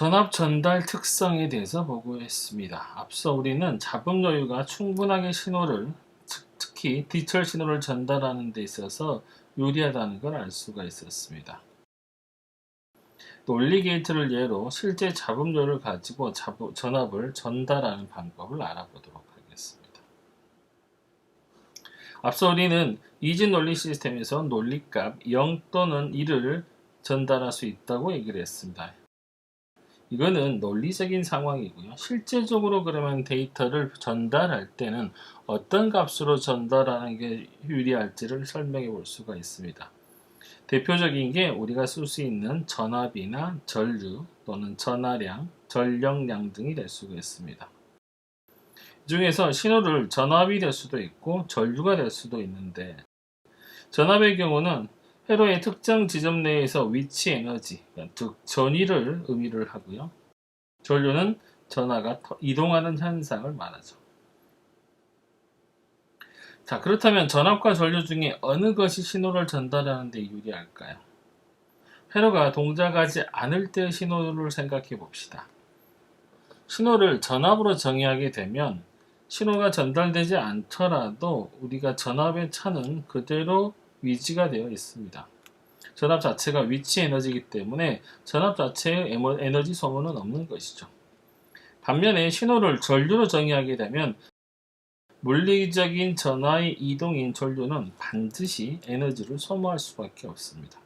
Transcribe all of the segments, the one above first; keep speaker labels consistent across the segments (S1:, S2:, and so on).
S1: 전압 전달 특성에 대해서 보고했습니다. 앞서 우리는 잡음 여유가 충분하게 신호를, 특히 디지털 신호를 전달하는 데 있어서 유리하다는 걸 알 수가 있었습니다. 논리 게이트를 예로 실제 잡음 여유를 가지고 전압을 전달하는 방법을 알아보도록 하겠습니다. 앞서 우리는 이진 논리 시스템에서 논리값 0 또는 1을 전달할 수 있다고 얘기를 했습니다. 이거는 논리적인 상황이고요. 실제적으로 그러면 데이터를 전달할 때는 어떤 값으로 전달하는 게 유리할지를 설명해 볼 수가 있습니다. 대표적인 게 우리가 쓸 수 있는 전압이나 전류 또는 전하량, 전력량 등이 될 수가 있습니다. 이 중에서 신호를 전압이 될 수도 있고 전류가 될 수도 있는데, 전압의 경우는 회로의 특정 지점 내에서 위치 에너지, 즉 전위를 의미를 하고요. 전류는 전하가 이동하는 현상을 말하죠. 자, 그렇다면 전압과 전류 중에 어느 것이 신호를 전달하는 데 유리할까요? 회로가 동작하지 않을 때의 신호를 생각해 봅시다. 신호를 전압으로 정의하게 되면 신호가 전달되지 않더라도 우리가 전압의 차는 그대로 위지가 되어 있습니다. 전압 자체가 위치 에너지이기 때문에 전압 자체의 에너지 소모는 없는 것이죠. 반면에 신호를 전류로 정의하게 되면 물리적인 전하의 이동인 전류는 반드시 에너지를 소모할 수밖에 없습니다.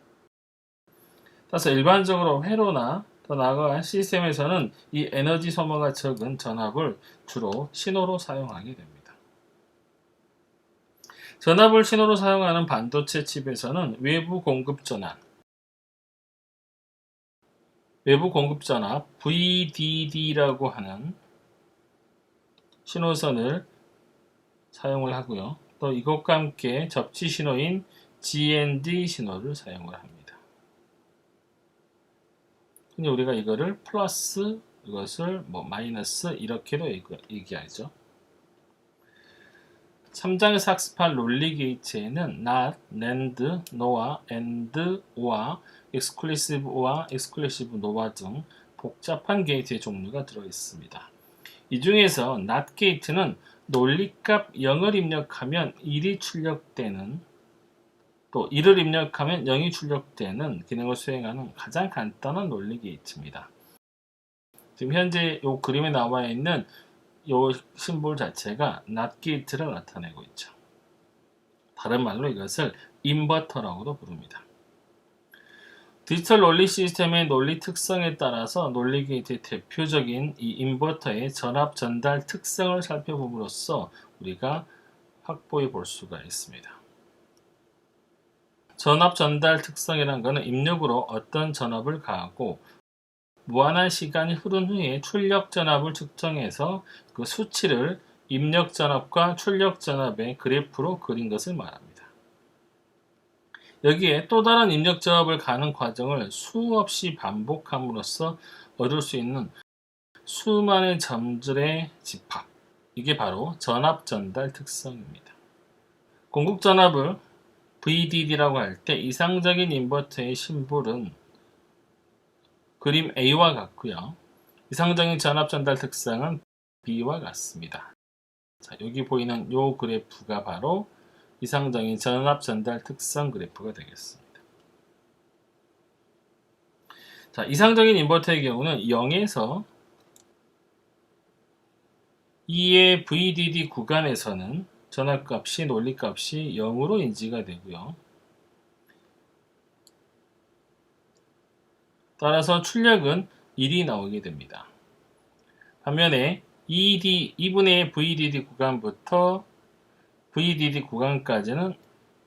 S1: 따라서 일반적으로 회로나 더 나아가 시스템에서는 이 에너지 소모가 적은 전압을 주로 신호로 사용하게 됩니다. 전압을 신호로 사용하는 반도체 칩에서는 외부 공급 전압 VDD라고 하는 신호선을 사용을 하고요. 또 이것과 함께 접지 신호인 GND 신호를 사용을 합니다. 근데 우리가 이거를 플러스, 이것을 마이너스 이렇게도 얘기하죠. 3장에서 학습할 논리 게이트에는 not, NAND, NOR, AND, OR, exclusive와 exclusive NOR 등 복잡한 게이트의 종류가 들어있습니다. 이 중에서 NOT 게이트는 논리값 0을 입력하면 1이 출력되는, 또 1을 입력하면 0이 출력되는 기능을 수행하는 가장 간단한 논리 게이트입니다. 지금 현재 이 그림에 나와 있는 이 심볼 자체가 NOT 게이트를 나타내고 있죠. 다른 말로 이것을 인버터라고도 부릅니다. 디지털 논리 시스템의 논리 특성에 따라서 논리 게이트의 대표적인 이 인버터의 전압 전달 특성을 살펴봄으로써 우리가 확보해 볼 수가 있습니다. 전압 전달 특성이란 것은 입력으로 어떤 전압을 가하고 무한한 시간이 흐른 후에 출력 전압을 측정해서 그 수치를 입력 전압과 출력 전압의 그래프로 그린 것을 말합니다. 여기에 또 다른 입력 전압을 가는 과정을 수없이 반복함으로써 얻을 수 있는 수많은 점들의 집합, 이게 바로 전압 전달 특성입니다. 공급 전압을 VDD라고 할 때 이상적인 인버터의 심볼은 그림 A와 같고요. 이상적인 전압 전달 특성은 B와 같습니다. 자, 여기 보이는 이 그래프가 바로 이상적인 전압 전달 특성 그래프가 되겠습니다. 자, 이상적인 인버터의 경우는 0에서 2의 VDD 구간에서는 전압값이 논리값이 0으로 인지가 되고요. 따라서 출력은 1이 나오게 됩니다. 반면에 2분의 VDD 구간부터 VDD 구간까지는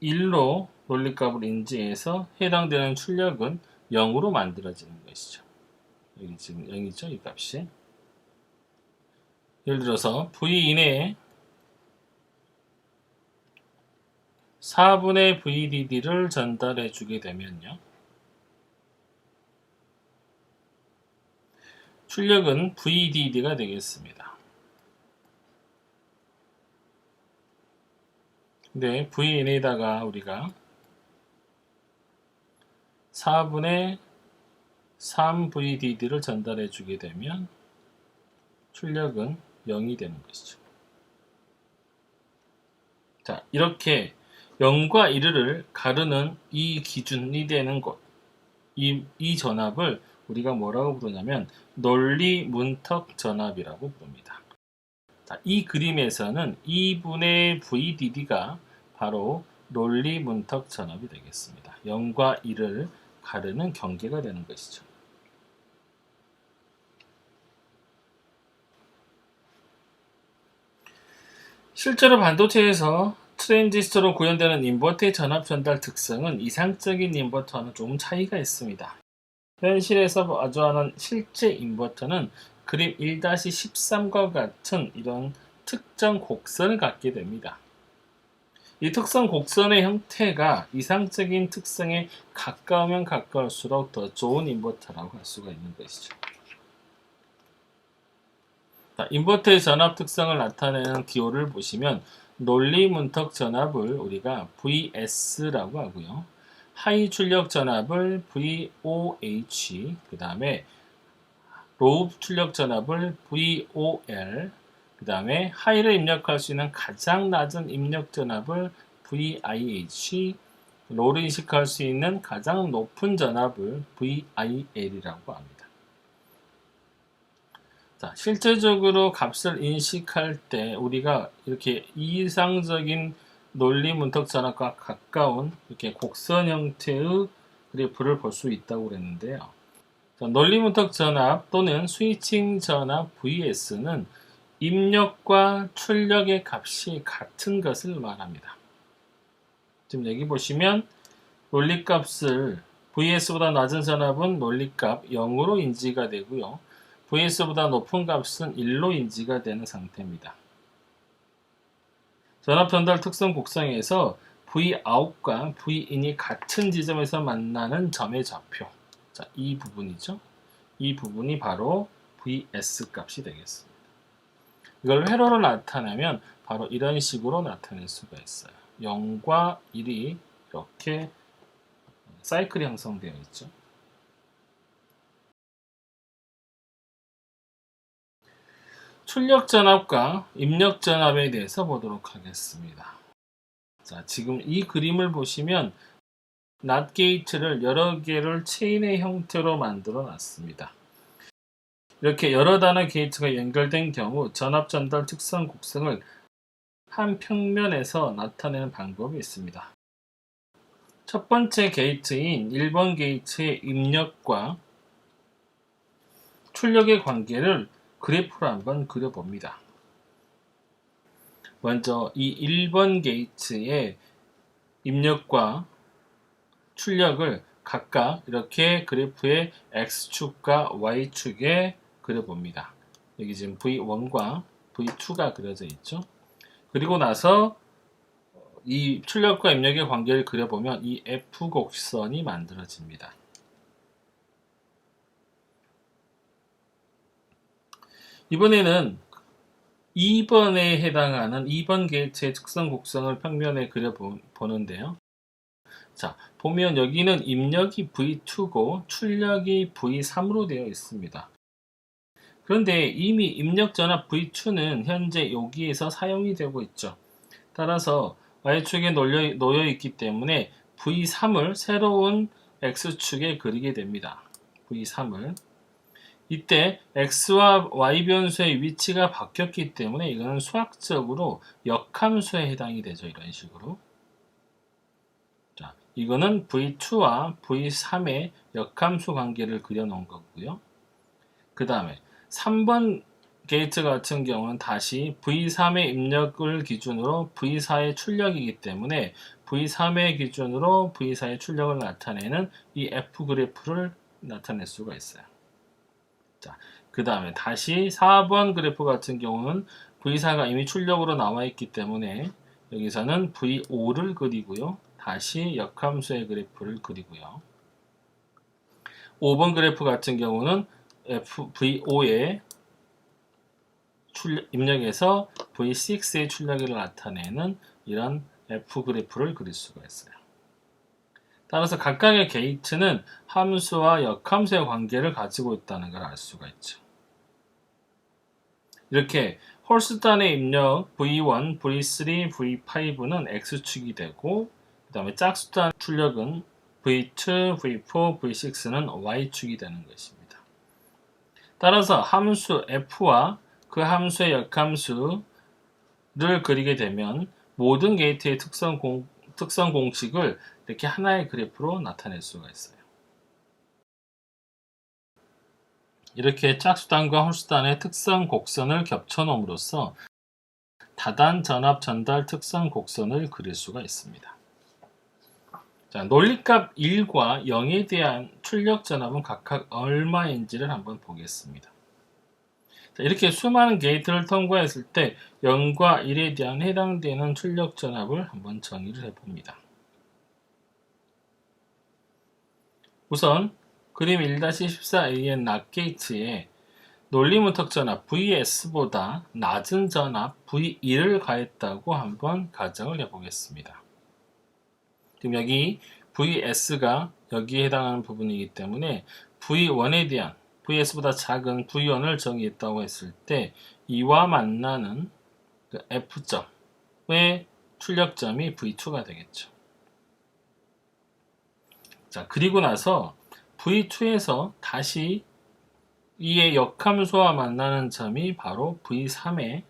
S1: 1로 논리값을 인지해서 해당되는 출력은 0으로 만들어지는 것이죠. 여기 지금 0이죠, 이 값이. 예를 들어서 V 이내에 4분의 VDD를 전달해 주게 되면요. 출력은 VDD가 되겠습니다. 근데 Vn에다가 우리가 4분의 3VDD를 전달해 주게 되면 출력은 0이 되는 것이죠. 자, 이렇게 0과 1을 가르는 이 기준이 되는 곳, 이 전압을 우리가 뭐라고 부르냐면 논리 문턱 전압이라고 부릅니다. 자, 이 그림에서는 2분의 VDD가 바로 논리 문턱 전압이 되겠습니다. 0과 1을 가르는 경계가 되는 것이죠. 실제로 반도체에서 트랜지스터로 구현되는 인버터의 전압 전달 특성은 이상적인 인버터와는 조금 차이가 있습니다. 현실에서 마주하는 실제 인버터는 그림 1-13과 같은 이런 특정 곡선을 갖게 됩니다. 이 특성 곡선의 형태가 이상적인 특성에 가까우면 가까울수록 더 좋은 인버터라고 할 수가 있는 것이죠. 자, 인버터의 전압 특성을 나타내는 기호를 보시면 논리 문턱 전압을 우리가 VS라고 하고요. 하이 출력 전압을 VOH, 그 다음에 로우 출력 전압을 VOL, 그 다음에 하이를 입력할 수 있는 가장 낮은 입력 전압을 VIH, 로우를 인식할 수 있는 가장 높은 전압을 VIL이라고 합니다. 자, 실제적으로 값을 인식할 때 우리가 이렇게 이상적인 논리 문턱 전압과 가까운 이렇게 곡선 형태의 그래프를 볼 수 있다고 그랬는데요. 자, 논리 문턱 전압 또는 스위칭 전압 VS는 입력과 출력의 값이 같은 것을 말합니다. 지금 여기 보시면 논리값을 VS보다 낮은 전압은 논리값 0으로 인지가 되고요. VS보다 높은 값은 1로 인지가 되는 상태입니다. 전압 전달 특성 곡선에서 Vout과 Vin이 같은 지점에서 만나는 점의 좌표. 자, 이 부분이죠. 이 부분이 바로 VS 값이 되겠습니다. 이걸 회로로 나타내면 바로 이런 식으로 나타낼 수가 있어요. 0과 1이 이렇게 사이클이 형성되어 있죠. 출력 전압과 입력 전압에 대해서 보도록 하겠습니다. 자, 지금 이 그림을 보시면 낫 게이트를 여러 개를 체인의 형태로 만들어 놨습니다. 이렇게 여러 단의 게이트가 연결된 경우 전압 전달 특성 곡선을 한 평면에서 나타내는 방법이 있습니다. 첫 번째 게이트인 1번 게이트의 입력과 출력의 관계를 그래프로 한번 그려봅니다. 먼저 이 1번 게이트의 입력과 출력을 각각 이렇게 그래프의 X축과 Y축에 그려봅니다. 여기 지금 V1과 V2가 그려져 있죠. 그리고 나서 이 출력과 입력의 관계를 그려보면 이 F곡선이 만들어집니다. 이번에는 2번에 해당하는 2번 게이트의 특성 곡선을 평면에 그려보는데요. 자, 보면 여기는 입력이 V2고 출력이 V3으로 되어 있습니다. 그런데 이미 입력 전압 V2는 현재 여기에서 사용이 되고 있죠. 따라서 Y축에 놓여 있기 때문에 V3을 새로운 X축에 그리게 됩니다. V3을. 이때 X와 Y 변수의 위치가 바뀌었기 때문에 이거는 수학적으로 역함수에 해당이 되죠. 이런 식으로. 자, 이거는 V2와 V3의 역함수 관계를 그려놓은 거고요. 그 다음에 3번 게이트 같은 경우는 다시 V3의 입력을 기준으로 V4의 출력이기 때문에 V3의 기준으로 V4의 출력을 나타내는 이 F 그래프를 나타낼 수가 있어요. 자, 그 다음에 다시 4번 그래프 같은 경우는 V4가 이미 출력으로 나와 있기 때문에 여기서는 V5를 그리고요. 다시 역함수의 그래프를 그리고요. 5번 그래프 같은 경우는 V5의 입력에서 V6의 출력을 나타내는 이런 F 그래프를 그릴 수가 있어요. 따라서 각각의 게이트는 함수와 역함수의 관계를 가지고 있다는 걸 알 수가 있죠. 이렇게 홀스단의 입력 V1, V3, V5는 X축이 되고 그 다음에 짝수단 출력은 V2, V4, V6는 Y축이 되는 것입니다. 따라서 함수 F와 그 함수의 역함수를 그리게 되면 모든 게이트의 특성 공식을 이렇게 하나의 그래프로 나타낼 수가 있어요. 이렇게 짝수단과 홀수단의 특성 곡선을 겹쳐 놓음으로써 다단 전압 전달 특성 곡선을 그릴 수가 있습니다. 자, 논리값 1과 0에 대한 출력 전압은 각각 얼마인지를 한번 보겠습니다. 자, 이렇게 수많은 게이트를 통과했을 때 0과 1에 대한 해당되는 출력 전압을 한번 정의를 해봅니다. 우선 그림 1-14A의 낫 게이트에 논리문턱 전압 VS보다 낮은 전압 V1을 가했다고 한번 가정을 해보겠습니다. 지금 여기 VS가 여기에 해당하는 부분이기 때문에 V1에 대한 VS보다 작은 V1을 정의했다고 했을 때 이와 만나는 그 F점의 출력점이 V2가 되겠죠. 자, 그리고 나서 V2에서 다시 이의 역함수와 만나는 점이 바로 V3의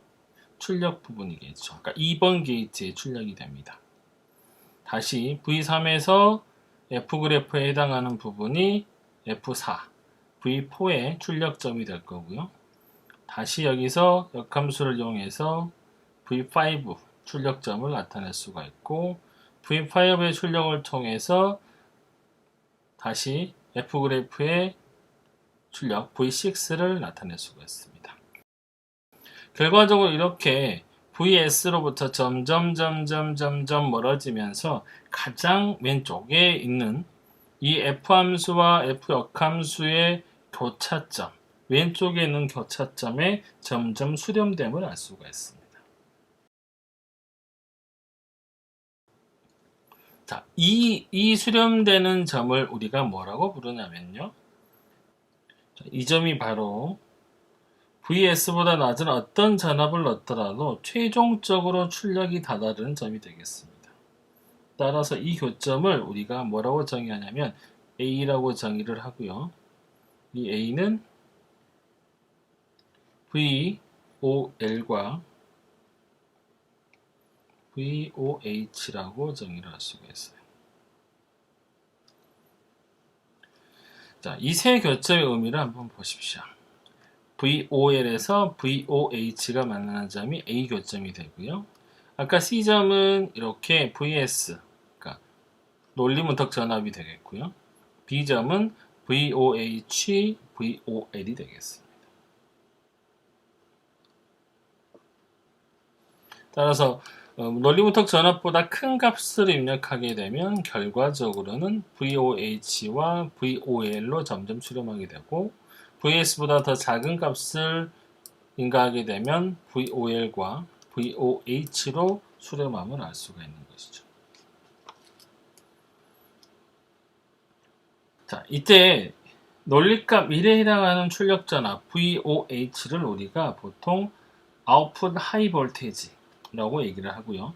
S1: 출력 부분이겠죠. 그러니까 2번 게이트의 출력이 됩니다. 다시 V3에서 F그래프에 해당하는 부분이 F4, V4의 출력점이 될 거고요. 다시 여기서 역함수를 이용해서 V5 출력점을 나타낼 수가 있고 V5의 출력을 통해서 다시 F그래프의 출력 V6를 나타낼 수가 있습니다. 결과적으로 이렇게 VS로부터 점점 멀어지면서 가장 왼쪽에 있는 이 F함수와 F역함수의 교차점, 왼쪽에 있는 교차점에 점점 수렴됨을 알 수가 있습니다. 자, 이 수렴되는 점을 우리가 뭐라고 부르냐면요. 이 점이 바로 VS보다 낮은 어떤 전압을 넣더라도 최종적으로 출력이 다다르는 점이 되겠습니다. 따라서 이 교점을 우리가 뭐라고 정의하냐면 A라고 정의를 하고요. 이 A는 VOL과 VOH라고 정의를 할 수가 있어요. 자, 이 세 교점의 의미를 한번 보십시오. VOL에서 VOH가 만나는 점이 A 교점이 되고요. 아까 C점은 이렇게 VS, 그러니까 논리문턱 전압이 되겠고요. B점은 VOH, VOL이 되겠습니다. 따라서 논리문턱 전압보다 큰 값을 입력하게 되면 결과적으로는 VOH와 VOL로 점점 수렴하게 되고 VS보다 더 작은 값을 인가하게 되면 VOL과 VOH로 수렴함을 알 수가 있는 것이죠. 자, 이때 논리값 1에 해당하는 출력 전압 VOH를 우리가 보통 아웃풋 하이 볼테이지라고 얘기를 하고요.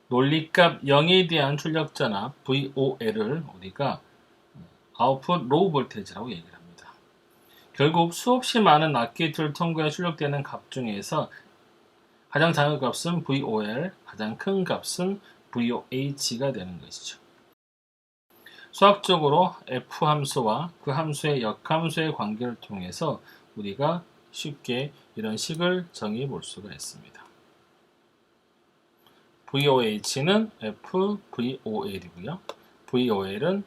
S1: 논리값 0에 대한 출력 전압 VOL을 우리가 아웃풋 로우 볼테이지라고 얘기를 합니다. 결국 수없이 많은 낫 게이트를 통과해 출력되는 값 중에서 가장 작은 값은 VOL, 가장 큰 값은 VOH가 되는 것이죠. 수학적으로 F함수와 그 함수의 역함수의 관계를 통해서 우리가 쉽게 이런 식을 정의해 볼 수가 있습니다. VOH는 FVOL이고요. VOL은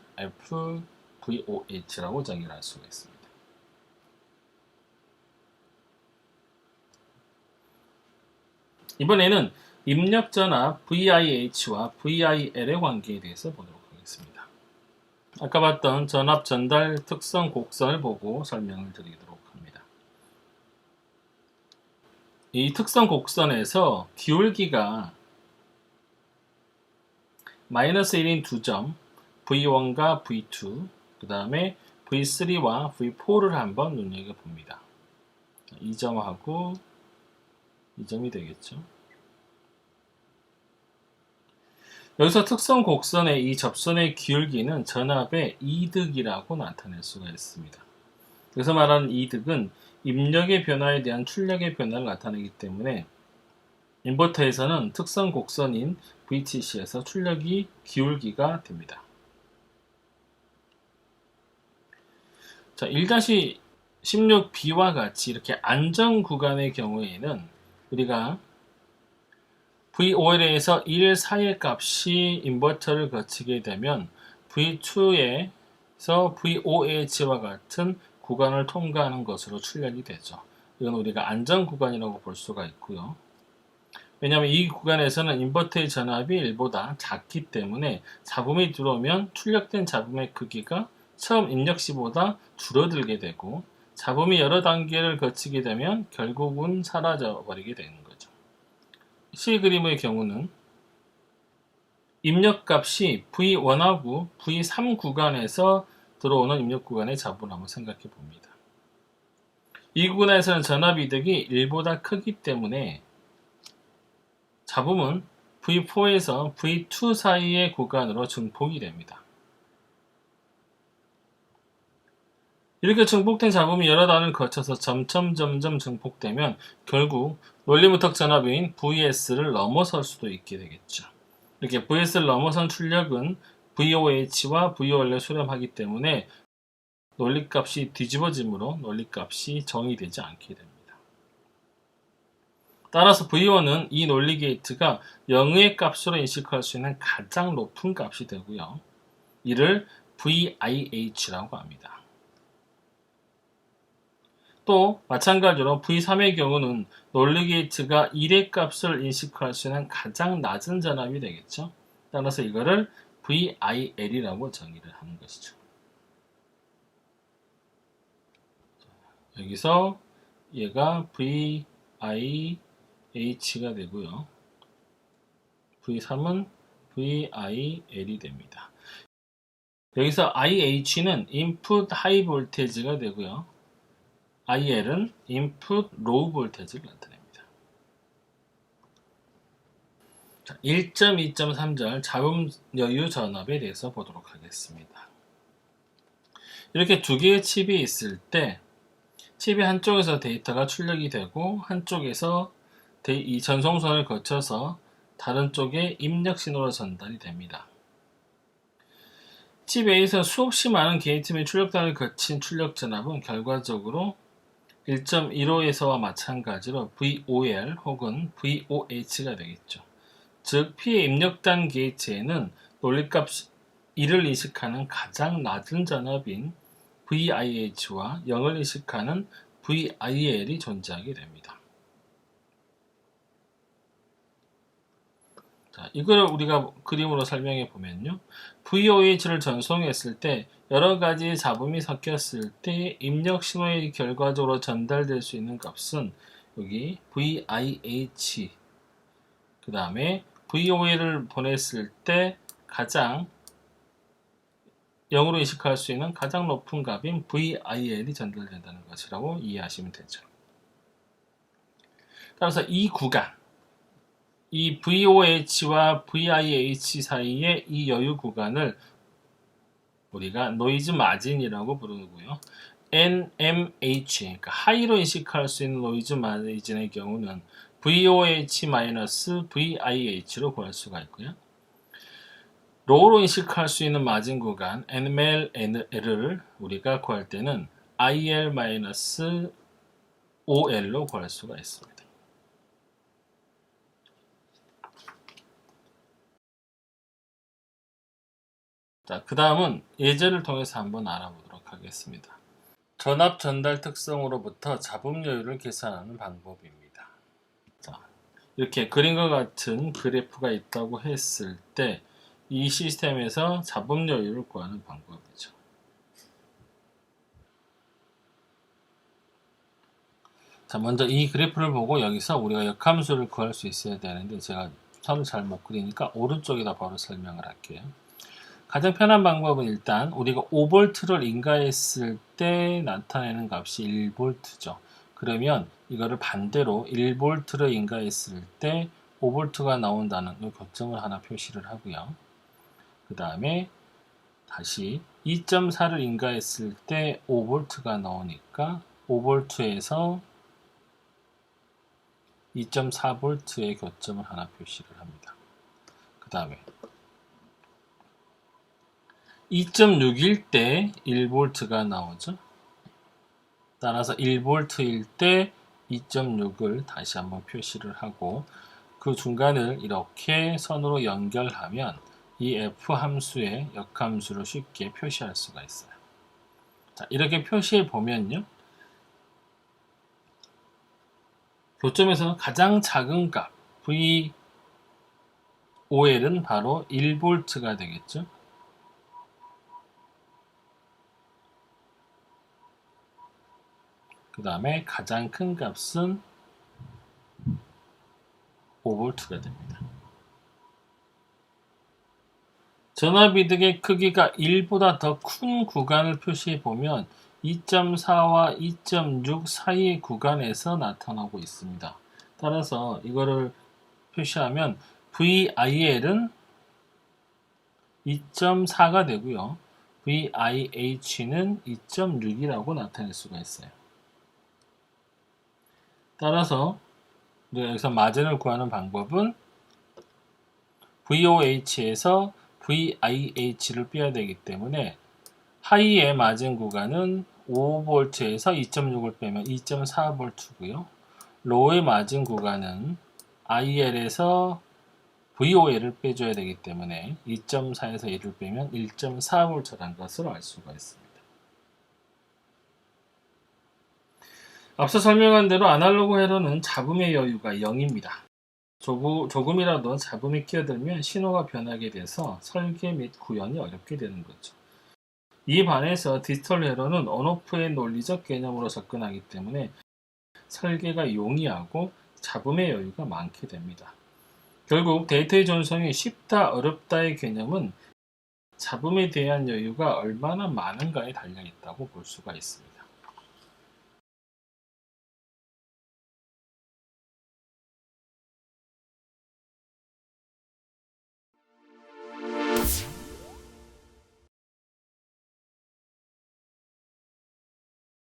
S1: FVOH라고 정의를 할 수가 있습니다. 이번에는 입력 전압 VIH와 VIL의 관계에 대해서 보도록 하겠습니다. 아까 봤던 전압 전달 특성 곡선을 보고 설명을 드리도록 합니다. 이 특성 곡선에서 기울기가 -1인 2점, V1과 V2, 그 다음에 V3와 V4를 한번 눈여겨봅니다. 이 점하고 이 점이 되겠죠. 여기서 특성 곡선의 이 접선의 기울기는 전압의 이득이라고 나타낼 수가 있습니다. 여기서 말하는 이득은 입력의 변화에 대한 출력의 변화를 나타내기 때문에 인버터에서는 특성 곡선인 VTC에서 출력이 기울기가 됩니다. 자, 1-16B와 같이 이렇게 안정 구간의 경우에는 우리가 VOL에서 1, 4의 값이 인버터를 거치게 되면 V2에서 VOH와 같은 구간을 통과하는 것으로 출력이 되죠. 이건 우리가 안정 구간이라고 볼 수가 있고요. 왜냐하면 이 구간에서는 인버터의 전압이 1보다 작기 때문에 잡음이 들어오면 출력된 잡음의 크기가 처음 입력 시보다 줄어들게 되고 잡음이 여러 단계를 거치게 되면 결국은 사라져 버리게 되는 거죠. 시 그림의 경우는 입력값이 V1하고 V3 구간에서 들어오는 입력 구간의 잡음을 한번 생각해 봅니다. 이 구간에서는 전압 이득이 1보다 크기 때문에 잡음은 V4에서 V2 사이의 구간으로 증폭이 됩니다. 이렇게 증폭된 잡음이 여러 단을 거쳐서 점점 증폭되면 결국 논리무턱 전압인 VS를 넘어설 수도 있게 되겠죠. 이렇게 VS를 넘어선 출력은 VOH와 VOL에 수렴하기 때문에 논리값이 뒤집어지므로 논리값이 정의되지 않게 됩니다. 따라서 V1은 이 논리 게이트가 0의 값으로 인식할 수 있는 가장 높은 값이 되고요. 이를 VIH라고 합니다. 또 마찬가지로 V3의 경우는 논리 게이트가 1의 값을 인식할 수 있는 가장 낮은 전압이 되겠죠. 따라서 이거를 VIL이라고 정의를 하는 것이죠. 여기서 얘가 VIH가 되고요. V3은 VIL이 됩니다. 여기서 IH는 인풋 하이 볼테이지가 되고요. IL은 인풋 로우 볼테이지를 나타냅니다. 1.2.3절 잡음 여유 전압에 대해서 보도록 하겠습니다. 이렇게 두 개의 칩이 있을 때 칩의 한쪽에서 데이터가 출력이 되고 한쪽에서 이 전송선을 거쳐서 다른 쪽에 입력 신호로 전달이 됩니다. 칩 A에서 수없이 많은 게이트의 출력단을 거친 출력 전압은 결과적으로 1.15에서와 마찬가지로 VOL 혹은 VOH가 되겠죠. 즉 P의 입력단 게이트에는 논리값 1을 인식하는 가장 낮은 전압인 VIH와 0을 인식하는 VIL이 존재하게 됩니다. 자, 이걸 우리가 그림으로 설명해 보면요. VOH를 전송했을 때 여러 가지 잡음이 섞였을 때 입력 신호에 결과적으로 전달될 수 있는 값은 여기 VIH 그 다음에 VOL을 보냈을 때 가장 0으로 인식할 수 있는 가장 높은 값인 VIL이 전달된다는 것이라고 이해하시면 되죠. 따라서 이 구간, 이 VOH와 VIH 사이의 이 여유 구간을 우리가 노이즈 마진이라고 부르고요. NMH, 그러니까 하이로 인식할 수 있는 노이즈 마진의 경우는 VOH-VIH로 구할 수가 있고요. 로우로 인식할 수 있는 마진 구간 NML을 우리가 구할 때는 IL-OL로 구할 수가 있습니다. 자, 그 다음은 예제를 통해서 한번 알아보도록 하겠습니다. 전압 전달 특성으로부터 잡음 여유를 계산하는 방법입니다. 자, 이렇게 그림과 같은 그래프가 있다고 했을 때 이 시스템에서 잡음 여유를 구하는 방법이죠. 자, 먼저 이 그래프를 보고 여기서 우리가 역함수를 구할 수 있어야 되는데 제가 선을 잘 못 그리니까 오른쪽에다 바로 설명을 할게요. 가장 편한 방법은 일단 우리가 5V를 인가했을 때 나타내는 값이 1V죠. 그러면 이거를 반대로 1V를 인가했을 때 5V가 나온다는 이 교점을 하나 표시를 하고요. 그 다음에 다시 2.4를 인가했을 때 5V가 나오니까 5V에서 2.4V의 교점을 하나 표시를 합니다. 그 다음에 2.6일 때 1V가 나오죠. 따라서 1V일 때 2.6을 다시 한번 표시를 하고 그 중간을 이렇게 선으로 연결하면 이 F 함수의 역함수를 쉽게 표시할 수가 있어요. 자, 이렇게 표시해 보면요. 교점에서 가장 작은 값 VOL은 바로 1V가 되겠죠. 그 다음에 가장 큰 값은 5V가 됩니다. 전압이득의 크기가 1보다 더 큰 구간을 표시해 보면 2.4와 2.6 사이의 구간에서 나타나고 있습니다. 따라서 이거를 표시하면 VIL은 2.4가 되고요. VIH는 2.6이라고 나타낼 수가 있어요. 따라서 여기서 마진을 구하는 방법은 VOH에서 VIH를 빼야 되기 때문에 하이의 마진 구간은 5V에서 2.6을 빼면 2.4V고요. 로우의 마진 구간은 IL에서 VOL을 빼줘야 되기 때문에 2.4에서 1을 빼면 1.4V라는 것을 알 수가 있습니다. 앞서 설명한 대로 아날로그 회로는 잡음의 여유가 0입니다. 조금이라도 잡음이 끼어들면 신호가 변하게 돼서 설계 및 구현이 어렵게 되는 거죠. 이에 반해서 디지털 회로는 온오프의 논리적 개념으로 접근하기 때문에 설계가 용이하고 잡음의 여유가 많게 됩니다. 결국 데이터의 전송이 쉽다 어렵다의 개념은 잡음에 대한 여유가 얼마나 많은가에 달려 있다고 볼 수가 있습니다.